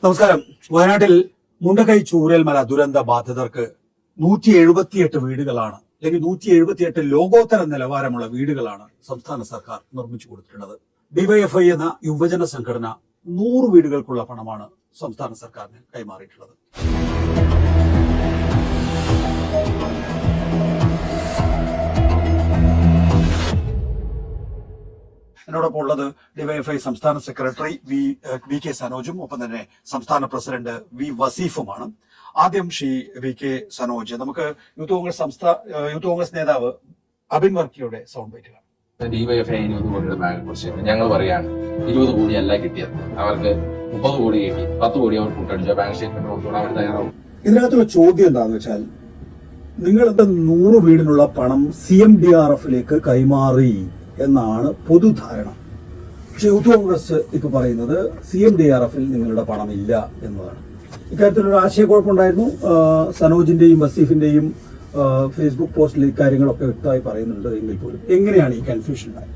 നമസ്കാരം. വയനാട്ടിൽ മുണ്ടക്കൈ ചൂരൽമല ദുരന്ത ബാധിതർക്ക് 178 വീടുകളാണ്, അല്ലെങ്കിൽ 178 ലോകോത്തര നിലവാരമുള്ള വീടുകളാണ് സംസ്ഥാന സർക്കാർ നിർമ്മിച്ചു കൊടുത്തിട്ടുള്ളത്. ഡിവൈഎഫ്ഐ എന്ന യുവജന സംഘടന 100 വീടുകൾക്കുള്ള പണമാണ് സംസ്ഥാന സർക്കാരിന് കൈമാറിയിട്ടുള്ളത്. എന്നോടൊപ്പം ഉള്ളത് ഡിവൈഎഫ്ഐ സംസ്ഥാന സെക്രട്ടറി വി കെ സനോജും ഒപ്പം തന്നെ സംസ്ഥാന പ്രസിഡന്റ് വി വസീഫുമാണ്. ആദ്യം ശ്രീ വി കെ സനോജ്, നമുക്ക് യൂത്ത് കോൺഗ്രസ് നേതാവ് അബിൻ വർക്കിയുടെ സൗണ്ട് ബൈറ്റ് കാണാം. ഡിവൈഎഫ്ഐ 20 കോടിയുടെ ബാങ്ക് കുറിച്ച് ഞങ്ങൾ പറയാണ് 20 കോടിയല്ല കിട്ടിയത്, അവർക്ക് 30 കോടി കിട്ടി, 10 കോടി അവർ കൂട്ടടിച്ച ബാങ്ക് സ്റ്റേറ്റ്മെന്റ് കൊടുത്തോളം അവർ തയ്യാറാവും. ഇതിനകത്തുള്ള ചോദ്യം എന്താണെന്ന് വെച്ചാൽ, നിങ്ങളുടെ 100 വീടിനുള്ള പണം CMDRFിലേക്ക് കൈമാറി എന്നാണ് പൊതുധാരണ. പക്ഷെ യൂത്ത് കോൺഗ്രസ് ഇപ്പൊ പറയുന്നത് CMDRFിൽ നിങ്ങളുടെ പണമില്ല എന്നതാണ്. ഇക്കാര്യത്തിലൊരു ആശയക്കുഴപ്പമുണ്ടായിരുന്നു. സനോജിന്റെയും വസീഫിന്റെയും ഫേസ്ബുക്ക് പോസ്റ്റിൽ ഇക്കാര്യങ്ങളൊക്കെ വ്യക്തമായി പറയുന്നുണ്ട് എങ്കിൽ പോലും എങ്ങനെയാണ് ഈ കൺഫ്യൂഷൻ ഉണ്ടായത്?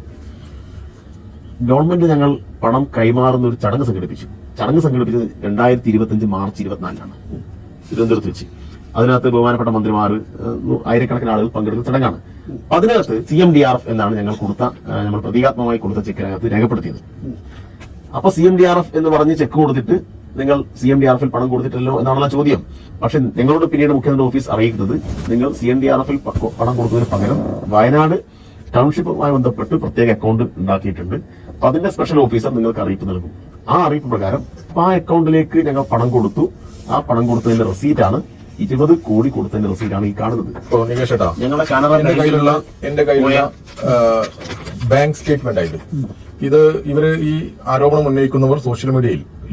ഗവൺമെന്റ് ഞങ്ങൾ പണം കൈമാറുന്ന ഒരു ചടങ്ങ് സംഘടിപ്പിച്ചത് 2025 മാർച്ച് 24 തിരുവനന്തപുരത്ത് വെച്ച്. അതിനകത്ത് ബഹുമാനപ്പെട്ട മന്ത്രിമാർ, ആയിരക്കണക്കിന് ആളുകൾ പങ്കെടുക്കുന്ന ചടങ്ങാണ്. അതിനകത്ത് CMDRF എന്നാണ് നമ്മൾ പ്രതീകാത്മകമായി കൊടുത്ത ചെക്കിനകത്ത് രേഖപ്പെടുത്തിയത്. അപ്പൊ CMDRF എന്ന് പറഞ്ഞ് ചെക്ക് കൊടുത്തിട്ട് നിങ്ങൾ CMDRFിൽ പണം കൊടുത്തിട്ടല്ലോ എന്നാണുള്ള ചോദ്യം. പക്ഷെ നിങ്ങളോട് പിന്നീട് മുഖ്യമന്ത്രി ഓഫീസ് അറിയിക്കുന്നത്, നിങ്ങൾ CMDRFിൽ പണം കൊടുക്കുന്നതിന് പകരം വയനാട് ടൗൺഷിപ്പുമായി ബന്ധപ്പെട്ട് പ്രത്യേക അക്കൗണ്ട് ഉണ്ടാക്കിയിട്ടുണ്ട്. അപ്പൊ അതിന്റെ സ്പെഷ്യൽ ഓഫീസർ നിങ്ങൾക്ക് അറിയിപ്പ് നൽകും. ആ അറിയിപ്പ് പ്രകാരം ആ അക്കൗണ്ടിലേക്ക് ഞങ്ങൾ പണം കൊടുത്തു. ആ പണം കൊടുത്തതിന്റെ റെസീറ്റാണ് 20 കോടി കൊടുത്തതിന്റെ റെസീറ്റാണ് ഈ കാണുന്നത്. നികേഷ് ഏട്ടാ, ഞങ്ങളുടെ കാനറ എന്റെ കയ്യിലുള്ള ബാങ്ക് സ്റ്റേറ്റ്മെന്റ് ആയിരുന്നു ഇത്. ഇവര് ഈ ആരോപണം ഉന്നയിക്കുന്നവർ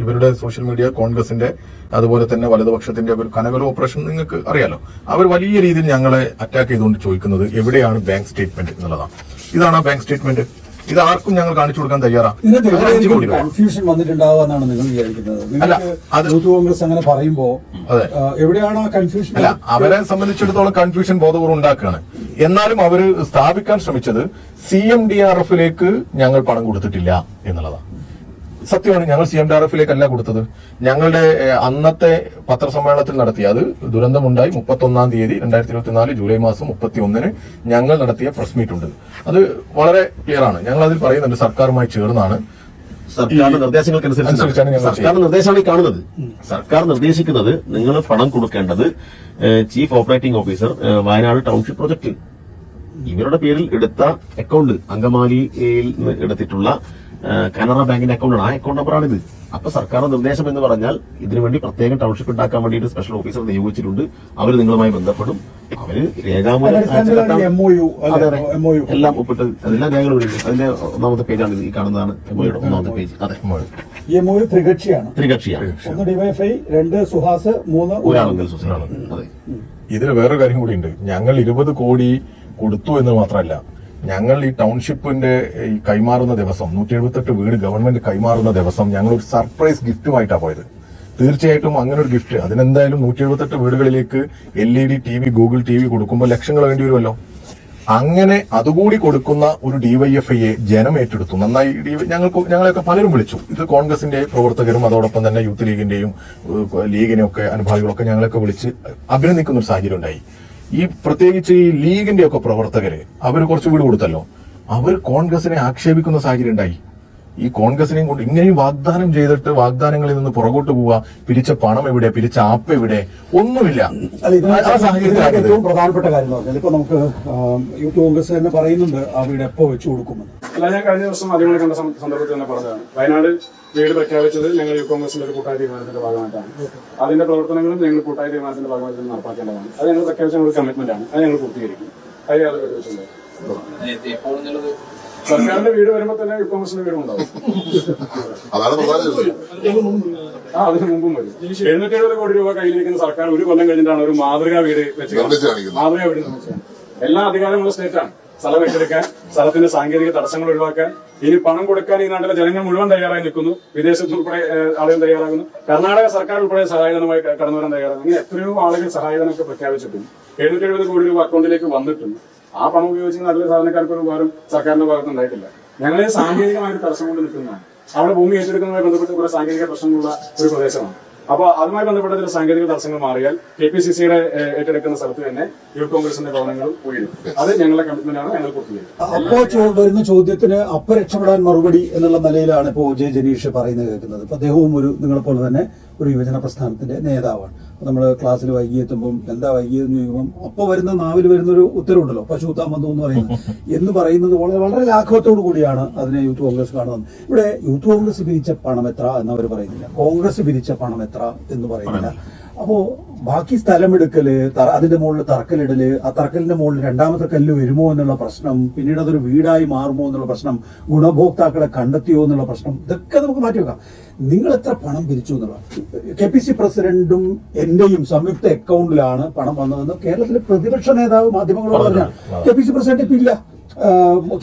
ഇവരുടെ സോഷ്യൽ മീഡിയ കോൺഗ്രസിന്റെ അതുപോലെ തന്നെ വലതുപക്ഷത്തിന്റെ ഒരു കനകല ഓപ്പറേഷൻ നിങ്ങൾക്ക് അറിയാലോ. അവർ വലിയ രീതിയിൽ ഞങ്ങളെ അറ്റാക്ക് ചെയ്തുകൊണ്ട് ചോദിക്കുന്നത് എവിടെയാണ് ബാങ്ക് സ്റ്റേറ്റ്മെന്റ് എന്നുള്ളതാണ്. ഇതാണ് ആ ബാങ്ക് സ്റ്റേറ്റ്മെന്റ്. ഇത് ആർക്കും ഞങ്ങൾ കാണിച്ചു കൊടുക്കാൻ തയ്യാറാണ്. കൺഫ്യൂഷൻ വന്നിട്ടുണ്ടാവുമെന്നാണ് നിങ്ങൾ വിചാരിക്കുന്നത്? യൂത്ത് കോൺഗ്രസ് അങ്ങനെ പറയുമ്പോ എവിടെയാണ് ആ കൺഫ്യൂഷൻ? അല്ല, അവരെ സംബന്ധിച്ചിടത്തോളം കൺഫ്യൂഷൻ ബോധപൂർവ്വം ഉണ്ടാക്കുകയാണ്. എന്നാലും അവര് സ്ഥാപിക്കാൻ ശ്രമിച്ചത് CMDRFിലേക്ക് ഞങ്ങൾ പണം കൊടുത്തിട്ടില്ല എന്നുള്ളതാണ്. സത്യമാണ്, ഞങ്ങൾ CMDRFിലേക്കല്ല കൊടുത്തത്. ഞങ്ങളുടെ അന്നത്തെ പത്രസമ്മേളനത്തിൽ നടത്തിയ, അത് ദുരന്തമുണ്ടായി 31 തീയതി 2024 ജൂലൈ മാസം 31 ഞങ്ങൾ നടത്തിയ പ്രസ് മീറ്റ് ഉണ്ട്. അത് വളരെ ക്ലിയർ ആണ്. ഞങ്ങൾ അതിൽ പറയുന്നുണ്ട്, സർക്കാരുമായി ചേർന്നാണ് സർക്കാരിന്റെ നിർദ്ദേശങ്ങൾക്കനുസരിച്ചാണ് സർക്കാർ നിർദ്ദേശമാണ് ഈ കാണുന്നത്. സർക്കാർ നിർദ്ദേശിക്കുന്നത് നിങ്ങൾ പണം കൊടുക്കേണ്ടത് chief operating officer Wayanad township project ഇവരുടെ പേരിൽ എടുത്ത അക്കൗണ്ട്, അങ്കമാലിയിൽ നിന്ന് എടുത്തിട്ടുള്ള കാനറ ബാങ്കിന്റെ അക്കൗണ്ടാണ്. ആ അക്കൗണ്ട് നമ്പറാണിത്. അപ്പൊ സർക്കാർ നിർദ്ദേശം എന്ന് പറഞ്ഞാൽ ഇതിനുവേണ്ടി പ്രത്യേകം ടൗൺഷിപ്പ് ഉണ്ടാക്കാൻ വേണ്ടിയിട്ട് സ്പെഷ്യൽ ഓഫീസർ നിയോഗിച്ചിട്ടുണ്ട്. അവർ നിങ്ങളുമായി ബന്ധപ്പെടും. അവര് രേഖാമൂലം എല്ലാം ഒപ്പിട്ട് അതെല്ലാം രേഖകളുണ്ട്. അതിന്റെ 1ാമത്തെ പേജാണ് ഈ കാണുന്നതാണ് MOUയുടെ 1ാമത്തെ പേജ്. അതെ, MOU ത്രികക്ഷിയാണ്. ഒന്ന് ഡിവൈഎഫ്ഐ, 2 സുഹാസ്, 3 ഒരാളെങ്കിൽ സൊസൈറ്റി. അതെ, ഇതിൽ വേറൊരു കാര്യം കൂടി ഉണ്ട്. ഞങ്ങൾ 20 കോടി കൊടുത്തു എന്ന് മാത്രമല്ല, ഞങ്ങൾ ഈ ടൗൺഷിപ്പിന്റെ ഈ കൈമാറുന്ന ദിവസം 178 വീട് ഗവൺമെന്റ് കൈമാറുന്ന ദിവസം ഞങ്ങൾ ഒരു സർപ്രൈസ് ഗിഫ്റ്റുമായിട്ടാണ് പോയത്. തീർച്ചയായിട്ടും അങ്ങനെ ഒരു ഗിഫ്റ്റ്, അതിനെന്തായാലും 178 വീടുകളിലേക്ക് LED TV, ഗൂഗിൾ TV കൊടുക്കുമ്പോൾ ലക്ഷങ്ങൾ വേണ്ടി വരുമല്ലോ. അങ്ങനെ അതുകൂടി കൊടുക്കുന്ന ഒരു ഡിവൈഎഫ്ഐയെ ജനം ഏറ്റെടുത്തു. നന്നായി ഞങ്ങളെയൊക്കെ പലരും വിളിച്ചു. ഇത് കോൺഗ്രസിന്റെ പ്രവർത്തകരും അതോടൊപ്പം തന്നെ യൂത്ത് ലീഗിന്റെയും ലീഗിനെയൊക്കെ അനുഭാവികളൊക്കെ ഞങ്ങളെയൊക്കെ വിളിച്ച് അഭിനന്ദിക്കുന്ന ഒരു സാഹചര്യം ഉണ്ടായി. ഈ പ്രത്യേകിച്ച് ഈ ലീഗിന്റെ ഒക്കെ പ്രവർത്തകര് അവർ കുറച്ച് വീട് കൊടുത്തല്ലോ, അവർ കോൺഗ്രസിനെ ആക്ഷേപിക്കുന്ന സാഹചര്യം ഉണ്ടായി. ഈ കോൺഗ്രസിനെയും കൊണ്ട് ഇങ്ങനെയും വാഗ്ദാനം ചെയ്തിട്ട് വാഗ്ദാനങ്ങളിൽ നിന്ന് പുറകോട്ട് പോവുക, പിരിച്ച പണം എവിടെ, പിരിച്ച ആപ്പ് എവിടെ, ഒന്നുമില്ല. ഏറ്റവും പ്രധാനപ്പെട്ട കാര്യം എന്ന് പറഞ്ഞാൽ, ഇപ്പൊ നമുക്ക് യൂത്ത് കോൺഗ്രസ് തന്നെ പറയുന്നുണ്ട് ആ വീട് എപ്പോ വെച്ചു കൊടുക്കുമെന്ന്. അല്ല, ഞാൻ കഴിഞ്ഞ ദിവസം മാധ്യമങ്ങളെ കണ്ട സന്ദർഭത്തിൽ തന്നെ പറഞ്ഞതാണ്, വയനാട് വീട് പ്രഖ്യാപിച്ചത് ഞങ്ങൾ യൂത്ത് കോൺഗ്രസിന്റെ ഒരു കൂട്ടായ തീരുമാനത്തിന്റെ ഭാഗമായിട്ടാണ്. അതിന്റെ പ്രവർത്തനങ്ങളും ഞങ്ങൾ കൂട്ടായ തീരുമാനത്തിന്റെ ഭാഗമായിട്ട് നടപ്പാക്കേണ്ടതാണ്. അത് ഞങ്ങൾ പ്രഖ്യാപിച്ച ഒരു കമ്മിറ്റ്മെന്റ് ആണ്. അത് ഞങ്ങൾ പൂർത്തീകരിക്കും. അത് യാതൊരു പ്രതീക്ഷയുണ്ട്. സർക്കാരിന്റെ വീട് വരുമ്പോൾ തന്നെ യൂത്ത് കോൺഗ്രസിന്റെ വീടും ഉണ്ടാവും. അതിന് മുമ്പും വരും. 770 കോടി രൂപ കയ്യിലിരിക്കുന്ന സർക്കാർ 1 കൊല്ലം കഴിഞ്ഞിട്ടാണ് ഒരു മാതൃകാ വീട് വെച്ച് മാതൃകാ വീട് നിർമ്മിച്ചത്. എല്ലാ അധികാരമുള്ള സ്റ്റേറ്റാണ്. സ്ഥലം ഏറ്റെടുക്കാൻ, സ്ഥലത്തിന്റെ സാങ്കേതിക തടസ്സങ്ങൾ ഒഴിവാക്കാൻ, ഇനി പണം കൊടുക്കാൻ ഈ നാട്ടിലെ ജനങ്ങൾ മുഴുവൻ തയ്യാറായി നിൽക്കുന്നു. വിദേശത്ത് ഉൾപ്പെടെ ആളുകൾ തയ്യാറാകുന്നു. കർണാടക സർക്കാർ ഉൾപ്പെടെ സഹായധനമായി കടന്നു വരാൻ തയ്യാറാകുന്നു. ഇങ്ങനെ എത്രയോ ആളുകൾ സഹായധനമൊക്കെ പ്രഖ്യാപിച്ചിട്ടും 770 കോടി രൂപ അക്കൗണ്ടിലേക്ക് വന്നിട്ടും ആ പണം ഉപയോഗിച്ച് നാട്ടിലെ സാധാരണക്കാർക്ക് ഒരു ഉപകാരം സർക്കാരിന്റെ ഭാഗത്ത് ഉണ്ടായിട്ടില്ല. ഞങ്ങളെ സാങ്കേതികമായ ഒരു തടസ്സം കൊണ്ട് നിൽക്കുന്നതാണ്. അവിടെ ഭൂമി ഏറ്റെടുക്കുന്നതുമായി ബന്ധപ്പെട്ട് കുറെ സാങ്കേതിക പ്രശ്നങ്ങളുള്ള ഒരു പ്രദേശമാണ്. അപ്പോൾ അതുമായി ബന്ധപ്പെട്ട ചില സാങ്കേതിക തടസ്സങ്ങൾ മാറിയാൽ KPCCയുടെ ഏറ്റെടുക്കുന്ന സ്ഥലത്ത് തന്നെ യൂത്ത് കോൺഗ്രസിന്റെ ഭവനങ്ങളും ഉയരും. അത് ഞങ്ങളുടെ കമ്മിറ്റ്മെന്റ് ആണ്, ഞങ്ങൾ പൂർത്തീകരിക്കും. അപ്പോ വരുന്ന ചോദ്യത്തിന് അപ്പ രക്ഷപ്പെടാൻ മറുപടി എന്നുള്ള നിലയിലാണ് ഇപ്പോൾ ജെ ജനീഷ് പറയുന്നത് കേൾക്കുന്നത്. അപ്പൊ അദ്ദേഹവും നിങ്ങളെ പോലെ തന്നെ ഒരു യുവജന പ്രസ്ഥാനത്തിന്റെ നേതാവാണ്. നമ്മൾ ക്ലാസ്സിൽ വൈകി എത്തുമ്പോൾ എന്താ വൈകിയെന്ന് ചോദിക്കുമ്പോൾ അപ്പൊ വരുന്ന നാവിൽ വരുന്നൊരു ഉത്തരവുണ്ടല്ലോ, പശു ഊത്താൻ വന്നു എന്ന് പറയുന്നത് വളരെ വളരെ ലാഘവത്തോടു കൂടിയാണ് അതിനെ യൂത്ത് കോൺഗ്രസ് കാണുന്നത്. ഇവിടെ യൂത്ത് കോൺഗ്രസ് പിരിച്ച പണം എത്ര എന്നവർ പറയുന്നില്ല, കോൺഗ്രസ് പിരിച്ച പണം എത്ര എന്ന് പറയുന്നില്ല. അപ്പോ ബാക്കി സ്ഥലമെടുക്കല്, അതിന്റെ മുകളിൽ തറക്കല്ലിടല്, ആ തറക്കലിന്റെ മുകളിൽ രണ്ടാമത്തെ കല്ല് വരുമോ എന്നുള്ള പ്രശ്നം, പിന്നീട് അതൊരു വീടായി മാറുമോ എന്നുള്ള പ്രശ്നം, ഗുണഭോക്താക്കളെ കണ്ടെത്തിയോ എന്നുള്ള പ്രശ്നം, ഇതൊക്കെ നമുക്ക് മാറ്റിവെക്കാം. നിങ്ങൾ എത്ര പണം പിരിച്ചു എന്നുള്ള KPC പ്രസിഡന്റും എന്റെയും സംയുക്ത അക്കൗണ്ടിലാണ് പണം വന്നതെന്ന് കേരളത്തിലെ പ്രതിപക്ഷ നേതാവ് മാധ്യമങ്ങളോട് പറഞ്ഞാൽ KPC പ്രസിഡന്റ് ഇപ്പൊ ഇല്ല,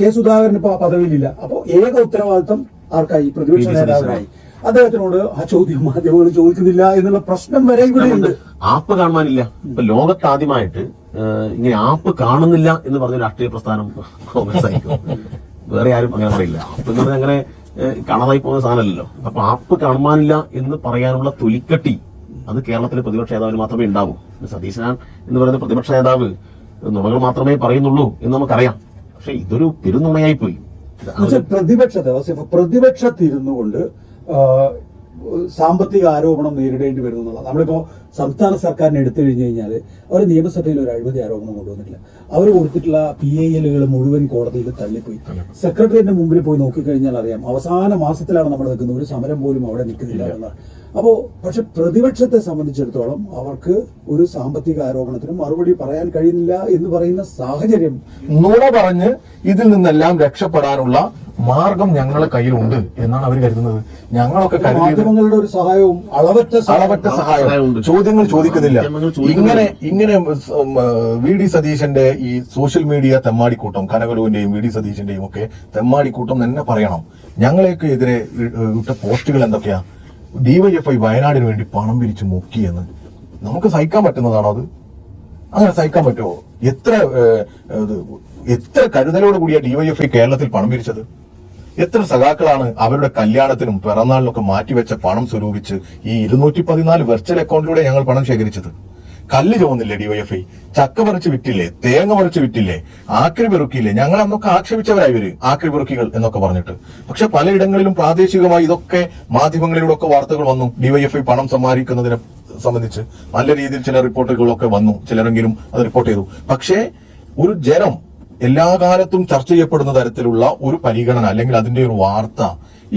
കെ സുധാകരൻ ഇപ്പൊ ആ പദവിയിലില്ല. അപ്പോ ഏക ഉത്തരവാദിത്വം ആർക്കായി? പ്രതിപക്ഷ നേതാവിനായി. അദ്ദേഹത്തിനോട് ആ ചോദ്യം മാധ്യമങ്ങൾ ചോദിക്കുന്നില്ല എന്നുള്ള പ്രശ്നം വരെ ഇവിടെയുണ്ട്. ആപ്പ് കാണുവാനില്ല. ഇപ്പൊ ലോകത്താദ്യമായിട്ട് ഇങ്ങനെ ആപ്പ് കാണുന്നില്ല എന്ന് പറഞ്ഞ രാഷ്ട്രീയ പ്രസ്ഥാനം കോൺഗ്രസ് ആയിരിക്കും. വേറെ ആരും അങ്ങനെ പറയില്ല. ആപ്പ് എന്ന് പറഞ്ഞാൽ അങ്ങനെ കാണാതായി പോകുന്ന സാധനമല്ലല്ലോ. അപ്പൊ ആപ്പ് കാണുവാനില്ല എന്ന് പറയാനുള്ള തൊലിക്കട്ടി അത് കേരളത്തിലെ പ്രതിപക്ഷ നേതാവിന് മാത്രമേ ഉണ്ടാവൂ. സതീശൻ എന്ന് പറയുന്ന പ്രതിപക്ഷ നേതാവ് നുണകൾ മാത്രമേ പറയുന്നുള്ളൂ എന്ന് നമുക്കറിയാം. പക്ഷെ ഇതൊരു പെരുന്നുണയായി പോയി. പ്രതിപക്ഷത്തിരുന്നു കൊണ്ട് സാമ്പത്തിക ആരോപണം നേരിടേണ്ടി വരുന്നു എന്നുള്ളത്. നമ്മളിപ്പോ സംസ്ഥാന സർക്കാരിനെ എടുത്തു കഴിഞ്ഞു കഴിഞ്ഞാൽ അവർ നിയമസഭയിൽ ഒരു അഴിമതി ആരോപണം കൊണ്ടുവന്നിട്ടില്ല. അവർ കൊടുത്തിട്ടുള്ള PIL മുഴുവൻ കോടതിയിൽ തള്ളിപ്പോയി. സെക്രട്ടറിയേറ്റിന്റെ മുമ്പിൽ പോയി നോക്കിക്കഴിഞ്ഞാൽ അറിയാം, അവസാന മാസത്തിലാണ് നമ്മൾ നിൽക്കുന്നത്, ഒരു സമരം പോലും അവിടെ നിൽക്കുന്നില്ല എന്നാണ്. പക്ഷെ പ്രതിപക്ഷത്തെ സംബന്ധിച്ചിടത്തോളം അവർക്ക് ഒരു സാമ്പത്തിക ആരോപണത്തിന് മറുപടി പറയാൻ കഴിയുന്നില്ല എന്ന് പറയുന്ന സാഹചര്യം, നുണ പറഞ്ഞ് ഇതിൽ നിന്നെല്ലാം രക്ഷപ്പെടാനുള്ള മാർഗം ഞങ്ങളെ കയ്യിലുണ്ട് എന്നാണ് അവർ കരുതുന്നത്. ഞങ്ങളൊക്കെ മാധ്യമങ്ങളുടെ ഒരു സഹായവും അളവറ്റ സഹായം, ചോദ്യങ്ങൾ ചോദിക്കുന്നില്ല. ഇങ്ങനെ VD സതീശന്റെ ഈ സോഷ്യൽ മീഡിയ തെമ്മാടിക്കൂട്ടം, കനകലുവിന്റെയും VD സതീശന്റെയും ഒക്കെ തെമ്മാടിക്കൂട്ടം തന്നെ പറയണം. ഞങ്ങളെയൊക്കെ എതിരെ ഇട്ട പോസ്റ്റുകൾ എന്തൊക്കെയാ? DYFI വയനാടിന് വേണ്ടി പണം പിരിച്ചു മുക്കിയെന്ന്. നമുക്ക് സഹിക്കാൻ പറ്റുന്നതാണോ അത്? അങ്ങനെ സഹിക്കാൻ പറ്റുമോ? എത്ര കരുതലോട് കൂടിയ DYFI കേരളത്തിൽ പണം പിരിച്ചത്? എത്ര സഖാക്കളാണ് അവരുടെ കല്യാണത്തിനും പിറന്നാളിനൊക്കെ മാറ്റിവെച്ച പണം സ്വരൂപിച്ച് ഈ 214 വെർച്വൽ അക്കൗണ്ടിലൂടെ ഞങ്ങൾ പണം ശേഖരിച്ചത്? കല്ല് ചുമന്നില്ലേ DYFI? ചക്ക പറിച്ച് വിറ്റില്ലേ? തേങ്ങ പറിച്ച് വിറ്റില്ലേ? ആക്രി പെറുക്കിയില്ലേ? ഞങ്ങൾ അന്നൊക്കെ ആക്ഷേപിച്ചവരായി ഇവര് ആക്രി പെറുക്കികൾ എന്നൊക്കെ പറഞ്ഞിട്ട്. പക്ഷെ പലയിടങ്ങളിലും പ്രാദേശികമായി ഇതൊക്കെ മാധ്യമങ്ങളിലൂടെ ഒക്കെ വാർത്തകൾ വന്നു. DYFI പണം സമ്മാനിക്കുന്നതിനെ സംബന്ധിച്ച് നല്ല രീതിയിൽ ചില റിപ്പോർട്ടുകളൊക്കെ വന്നു. ചിലരെങ്കിലും അത് റിപ്പോർട്ട് ചെയ്തു. പക്ഷേ ഒരു ജനം എല്ലാ കാലത്തും ചർച്ച ചെയ്യപ്പെടുന്ന തരത്തിലുള്ള ഒരു പരിഗണന അല്ലെങ്കിൽ അതിന്റെ ഒരു വാർത്ത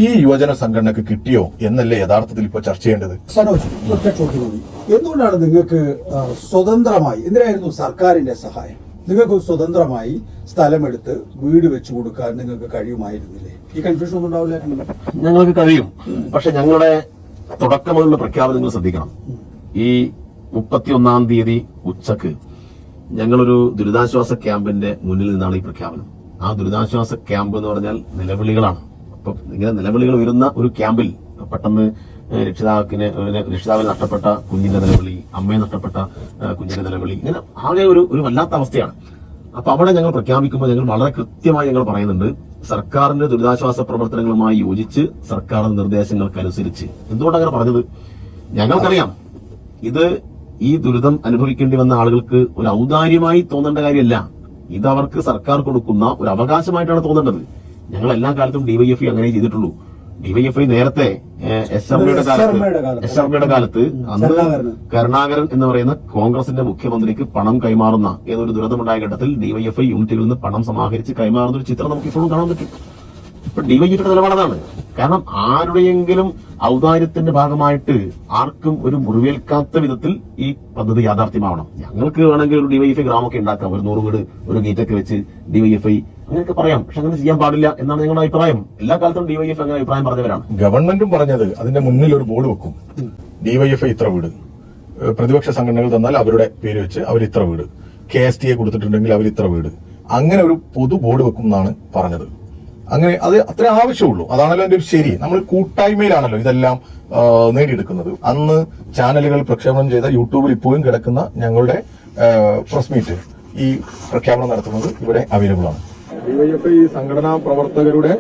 ഈ യുവജന സംഘടനക്ക് കിട്ടിയോ എന്നല്ലേ യഥാർത്ഥത്തിൽ ഇപ്പൊ ചർച്ച ചെയ്യേണ്ടത്. സനോജ്, എന്തുകൊണ്ടാണ് നിങ്ങൾക്ക് സ്വതന്ത്രമായി, എന്തിനായിരുന്നു സർക്കാരിന്റെ സഹായം? നിങ്ങൾക്ക് സ്വതന്ത്രമായി സ്ഥലമെടുത്ത് വീട് വെച്ചു കൊടുക്കാൻ നിങ്ങൾക്ക് കഴിയുമായിരുന്നില്ലേ? ഈ കൺഫ്യൂഷൻ ഒന്നും ഉണ്ടാവില്ലായിരുന്നു? ഞങ്ങൾക്ക് കഴിയും. പക്ഷെ ഞങ്ങളുടെ തുടക്കമുള്ള പ്രഖ്യാപനങ്ങൾ ശ്രദ്ധിക്കണം. ഈ 31-ാം തീയതി ഉച്ചക്ക് ഞങ്ങളൊരു ദുരിതാശ്വാസ ക്യാമ്പിന്റെ മുന്നിൽ നിന്നാണ് ഈ പ്രഖ്യാപനം. ആ ദുരിതാശ്വാസ ക്യാമ്പ് എന്ന് പറഞ്ഞാൽ നിലവിളികളാണ്. അപ്പൊ ഇങ്ങനെ നിലവിളികൾ ഉയരുന്ന ഒരു ക്യാമ്പിൽ പെട്ടെന്ന് രക്ഷിതാവിന് നഷ്ടപ്പെട്ട കുഞ്ഞിന്റെ നിലവിളി, അമ്മയെ നഷ്ടപ്പെട്ട കുഞ്ഞിന്റെ നിലവിളി, ഇങ്ങനെ ആകെ ഒരു വല്ലാത്ത അവസ്ഥയാണ്. അപ്പൊ അവിടെ ഞങ്ങൾ പ്രഖ്യാപിക്കുമ്പോൾ ഞങ്ങൾ വളരെ കൃത്യമായി ഞങ്ങൾ പറയുന്നുണ്ട്, സർക്കാരിന്റെ ദുരിതാശ്വാസ പ്രവർത്തനങ്ങളുമായി യോജിച്ച് സർക്കാരിന്റെ നിർദ്ദേശങ്ങൾക്കനുസരിച്ച്. എന്തുകൊണ്ടാണ് അങ്ങനെ പറഞ്ഞത്? ഞങ്ങൾക്കറിയാം ഇത് ഈ ദുരിതം അനുഭവിക്കേണ്ടി വന്ന ആളുകൾക്ക് ഒരു ഔദാര്യമായി തോന്നേണ്ട കാര്യമല്ല. ഇത് അവർക്ക് സർക്കാർ കൊടുക്കുന്ന ഒരു അവകാശമായിട്ടാണ് തോന്നേണ്ടത്. ഞങ്ങൾ എല്ലാ കാലത്തും DYFI അങ്ങനെ ചെയ്തിട്ടുള്ളൂ. DYFI നേരത്തെ SRMയുടെ കാലത്ത് അന്ന് കരുണാകരൻ എന്ന് പറയുന്ന കോൺഗ്രസിന്റെ മുഖ്യമന്ത്രിക്ക് പണം കൈമാറുന്ന ഏതൊരു ദുരന്തമുണ്ടായ ഘട്ടത്തിൽ DYFI യൂണിറ്റുകളിൽ നിന്ന് പണം സമാഹരിച്ച് കൈമാറുന്ന ഒരു ചിത്രം നമുക്ക് ഇപ്പോഴും കാണാൻ പറ്റും. ഇപ്പൊ DYFIയുടെ നിലപാടാണ്. കാരണം ആരുടെയെങ്കിലും ഔദാര്യത്തിന്റെ ഭാഗമായിട്ട് ആർക്കും ഒരു മുറിവേൽക്കാത്ത വിധത്തിൽ ഈ പദ്ധതി യാഥാർത്ഥ്യമാവണം. ഞങ്ങൾക്ക് വേണമെങ്കിൽ ഒരു DYFI ഗ്രാമമൊക്കെ ഉണ്ടാക്കാം, ഒരു 100 വീട് ഒരു ഗേറ്റൊക്കെ വെച്ച് DYFI അങ്ങനെയൊക്കെ പറയാം. പക്ഷെ അങ്ങനെ ചെയ്യാൻ പാടില്ല എന്നാണ് ഞങ്ങളുടെ അഭിപ്രായം. എല്ലാ കാലത്തും DYFI അങ്ങനെ അഭിപ്രായം പറഞ്ഞവരാണ്. ഗവൺമെന്റും പറഞ്ഞത് അതിന്റെ മുന്നിൽ ഒരു ബോർഡ് വെക്കും, DYFI ഇത്ര വീട്, പ്രതിപക്ഷ സംഘടനകൾ തന്നാൽ അവരുടെ പേര് വെച്ച് അവർ ഇത്ര വീട്, KSTA കൊടുത്തിട്ടുണ്ടെങ്കിൽ അവർ ഇത്ര വീട്, അങ്ങനെ ഒരു പൊതു ബോർഡ് വെക്കും എന്നാണ് പറഞ്ഞത്. അങ്ങനെ അത് അത്ര ആവശ്യമുള്ളൂ. അതാണല്ലോ എന്റെ ഒരു ശരി. നമ്മൾ കൂട്ടായ്മയിലാണല്ലോ ഇതെല്ലാം നേടിയെടുക്കുന്നത്. അന്ന് ചാനലുകൾ പ്രക്ഷേപണം ചെയ്ത യൂട്യൂബിൽ ഇപ്പോഴും കിടക്കുന്ന ഞങ്ങളുടെ പ്രസ് മീറ്റ് ഈ പ്രഖ്യാപനം നടത്തുന്നത് ഇവിടെ അവൈലബിൾ ആണ്. DYFI സംഘടനാ പ്രവർത്തകരുടെ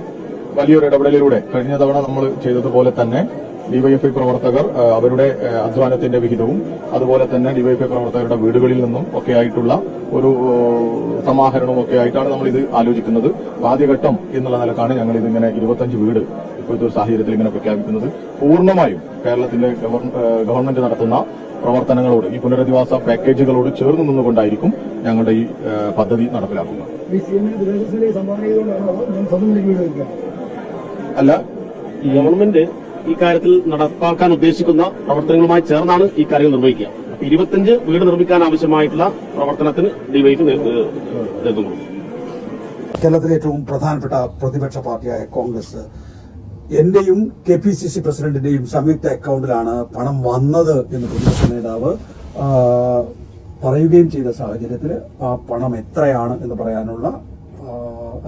വലിയൊരു ഇടപെടലിലൂടെ കഴിഞ്ഞ തവണ നമ്മൾ ചെയ്തതുപോലെ തന്നെ ഡിവൈഎഫ്ഐ പ്രവർത്തകർ അവരുടെ അധ്വാനത്തിന്റെ വിഹിതവും അതുപോലെ തന്നെ ഡിവൈഎഫ്ഐ പ്രവർത്തകരുടെ വീടുകളിൽ നിന്നും ഒക്കെ ആയിട്ടുള്ള ഒരു സമാഹരണവും ഒക്കെ ആയിട്ടാണ് നമ്മൾ ഇത് ആലോചിക്കുന്നത്. ആദ്യഘട്ടം എന്നുള്ള നിലക്കാണ് ഞങ്ങൾ ഇതിങ്ങനെ 25 വീട് ഇപ്പോഴത്തെ ഒരു സാഹചര്യത്തിൽ ഇങ്ങനെ പ്രഖ്യാപിക്കുന്നത്. പൂർണ്ണമായും കേരളത്തിലെ ഗവൺമെന്റ് നടത്തുന്ന പ്രവർത്തനങ്ങളോട് ഈ പുനരധിവാസ പാക്കേജുകളോട് ചേർന്ന് നിന്നുകൊണ്ടായിരിക്കും ഞങ്ങളുടെ ഈ പദ്ധതി നടപ്പിലാക്കുന്നത്. അല്ല, ഗവൺമെന്റ് ഈ കാര്യത്തിൽ നടപ്പാക്കാൻ ഉദ്ദേശിക്കുന്ന പ്രവർത്തനങ്ങളുമായി ചേർന്നാണ് ഈ കാര്യങ്ങൾ നിർവഹിക്കുക. 25 വീട് നിർമ്മിക്കാൻ ആവശ്യമായിട്ടുള്ള പ്രവർത്തനത്തിന് ഡിവൈഎഫ് നേതൃത്വം കൊടുക്കും. കേരളത്തിലെ ഏറ്റവും പ്രധാനപ്പെട്ട പ്രതിപക്ഷ പാർട്ടിയായ കോൺഗ്രസ് എന്റെയും KPCC പ്രസിഡന്റിന്റെയും സംയുക്ത അക്കൗണ്ടിലാണ് പണം വന്നത് എന്ന് പ്രതിപക്ഷ നേതാവ് പറയുകയും ചെയ്ത സാഹചര്യത്തിൽ ആ പണം എത്രയാണ് എന്ന് പറയാനുള്ള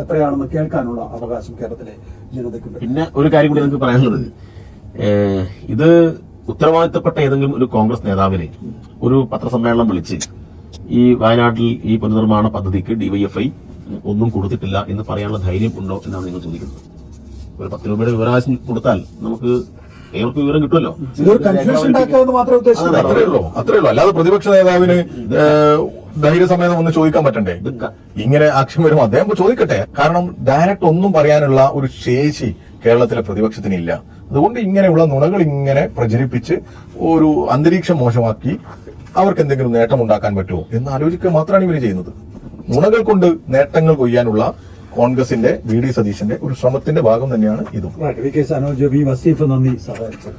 എത്രയാണെന്ന് കേൾക്കാനുള്ള അവകാശം കേരളത്തിലെ ജനതയ്ക്കുണ്ട്. പിന്നെ ഒരു കാര്യം കൂടി നമുക്ക് പറയാനുള്ളത്, ഇത് ഉത്തരവാദിത്തപ്പെട്ട ഏതെങ്കിലും ഒരു കോൺഗ്രസ് നേതാവിനെ ഒരു പത്രസമ്മേളനം വിളിച്ച് ഈ വയനാട്ടിൽ ഈ പുനർനിർമ്മാണ പദ്ധതിക്ക് ഡിവൈഎഫ്ഐ ഒന്നും കൊടുത്തിട്ടില്ല എന്ന് പറയാനുള്ള ധൈര്യം ഉണ്ടോ എന്നാണ് നിങ്ങൾ ചോദിക്കുന്നത്. ഒരു 10 രൂപയുടെ വിവരാവകാശം കൊടുത്താൽ നമുക്ക് ഏവർക്ക് വിവരം കിട്ടുമല്ലോ. ഇതൊരു കൺഫ്യൂഷൻ ഉണ്ടാക്കാമെന്ന് മാത്രമേ ഉദ്ദേശിച്ചുള്ളൂ. അത്രേ ഉള്ളൂ. അല്ലാതെ പ്രതിപക്ഷ നേതാവിന് ധൈര്യസമേതം ഒന്ന് ചോദിക്കാൻ പറ്റണ്ടേ? ഇങ്ങനെ ആക്ഷേപം വരുമ്പോൾ അദ്ദേഹം ചോദിക്കട്ടെ. കാരണം ഡയറക്റ്റ് ഒന്നും പറയാനുള്ള ഒരു ശേഷി കേരളത്തിലെ പ്രതിപക്ഷത്തിനില്ല. അതുകൊണ്ട് ഇങ്ങനെയുള്ള നുണകൾ ഇങ്ങനെ പ്രചരിപ്പിച്ച് ഒരു അന്തരീക്ഷം മോശമാക്കി അവർക്ക് എന്തെങ്കിലും നേട്ടം ഉണ്ടാക്കാൻ പറ്റുമോ എന്ന് ആലോചിക്കുക മാത്രമാണ് ഇവർ ചെയ്യുന്നത്. നുണകൾ കൊണ്ട് നേട്ടങ്ങൾ കൊയ്യാനുള്ള കോൺഗ്രസിന്റെ VD സതീശന്റെ ഒരു ശ്രമത്തിന്റെ ഭാഗം തന്നെയാണ് ഇതും. V K Sanoj, V Vaseef, നന്ദി സഹകരിച്ചത്.